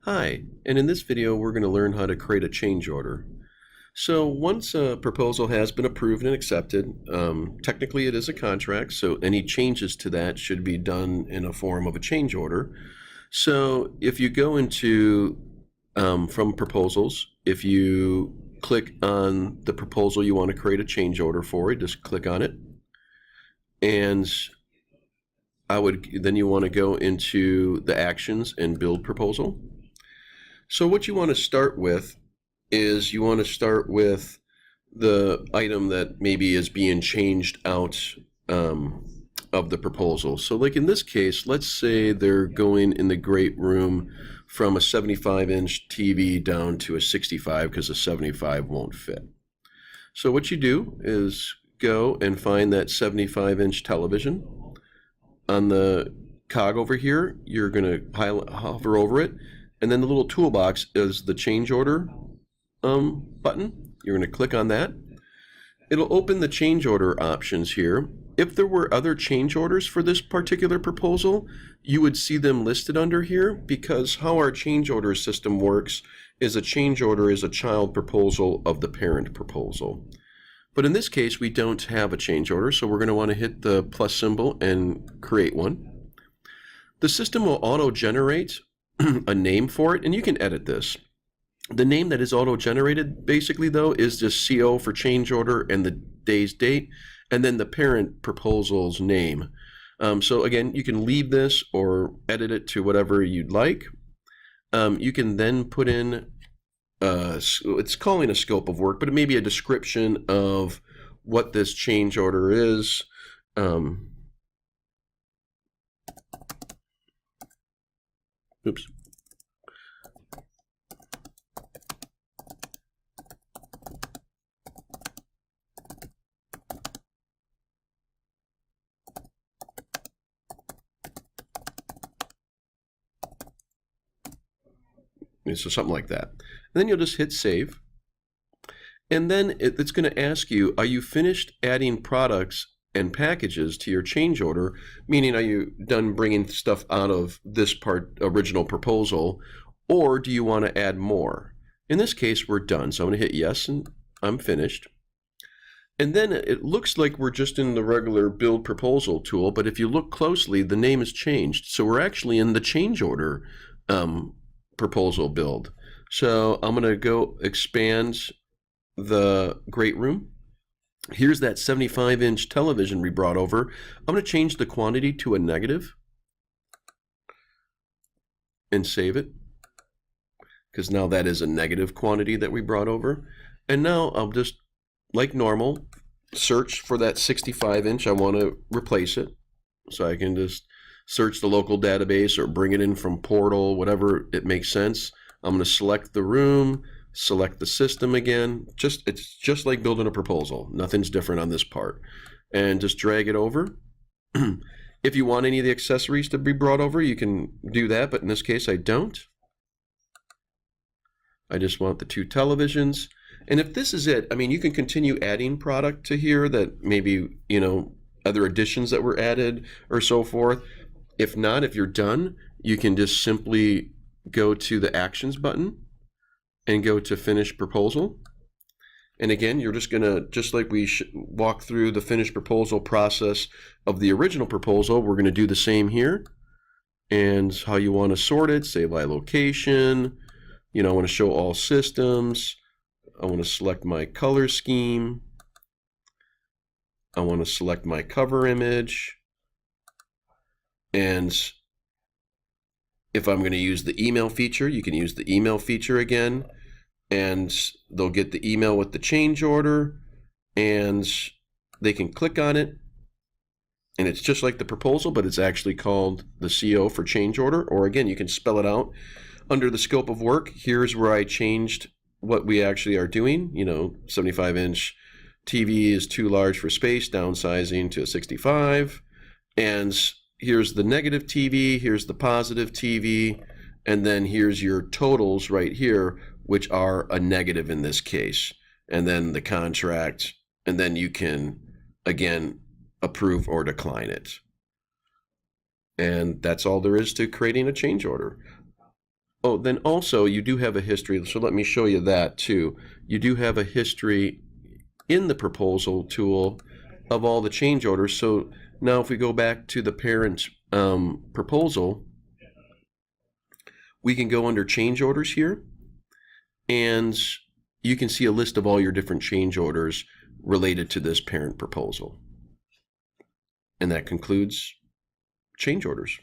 Hi, and in this video we're going to learn how to create a change order. So once a proposal has been approved and accepted, technically it is a contract, so any changes to that should be done in a form of a change order. So if you go into from proposals, if you click on the proposal you want to create a change order for, just click on it. And then you want to go into the actions and build proposal. So what you want to start with is you want to start with the item that maybe is being changed out of the proposal. So like in this case, let's say they're going in the great room from a 75-inch TV down to a 65 because a 75 won't fit. So what you do is go and find that 75-inch television. On the cog over here, you're going to hover over it, and then the little toolbox is the change order button. You're going to click on that. It'll open the change order options here. If there were other change orders for this particular proposal, you would see them listed under here, because how our change order system works is a change order is a child proposal of the parent proposal. But in this case, we don't have a change order, so we're going to want to hit the plus symbol and create one. The system will auto-generate a name for it, and you can edit this. The name that is auto-generated basically though is just CO for change order and the day's date, and then the parent proposal's name. So again, you can leave this or edit it to whatever you'd like. You can then put in it's calling a scope of work, but it may be a description of what this change order is. Oops. So something like that. And then you'll just hit save. And then it's going to ask you, are you finished adding products and packages to your change order? Meaning, are you done bringing stuff out of this original proposal, or do you want to add more? In this case, we're done. So I'm going to hit yes, and I'm finished. And then it looks like we're just in the regular build proposal tool, but if you look closely, the name has changed. So we're actually in the change order proposal build. So I'm going to go expand the great room. Here's that 75-inch television we brought over. I'm going to change the quantity to a negative and save it, because now that is a negative quantity that we brought over. And now I'll just, like normal, search for that 65-inch. I want to replace it, so I can just search the local database or bring it in from Portal, whatever it makes sense. I'm going to select the room, select the system again. It's just like building a proposal. Nothing's different on this part. And just drag it over. If you want any of the accessories to be brought over, you can do that, but in this case I don't. I just want the two televisions. And if this is it, I mean, you can continue adding product to here that maybe, other additions that were added or so forth. If not, if you're done, you can just simply go to the actions button and go to finish proposal. And again, you're just gonna, just like we walk through the finish proposal process of the original proposal, we're gonna do the same here. And how you want to sort it, say by location, I want to show all systems. I want to select my color scheme. I want to select my cover image. And if I'm going to use the email feature, you can use the email feature again, and they'll get the email with the change order, and they can click on it, and it's just like the proposal, but it's actually called the CO for change order. Or again, you can spell it out under the scope of work. Here's where I changed what we actually are doing. 75-inch TV is too large for space, downsizing to a 65. And here's the negative TV, here's the positive TV, and then here's your totals right here, which are a negative in this case. And then the contract, and then you can, again, approve or decline it. And that's all there is to creating a change order. Oh, then also you do have a history. So let me show you that too. You do have a history in the proposal tool of all the change orders. So now if we go back to the parent proposal, we can go under change orders here, and you can see a list of all your different change orders related to this parent proposal. And that concludes change orders.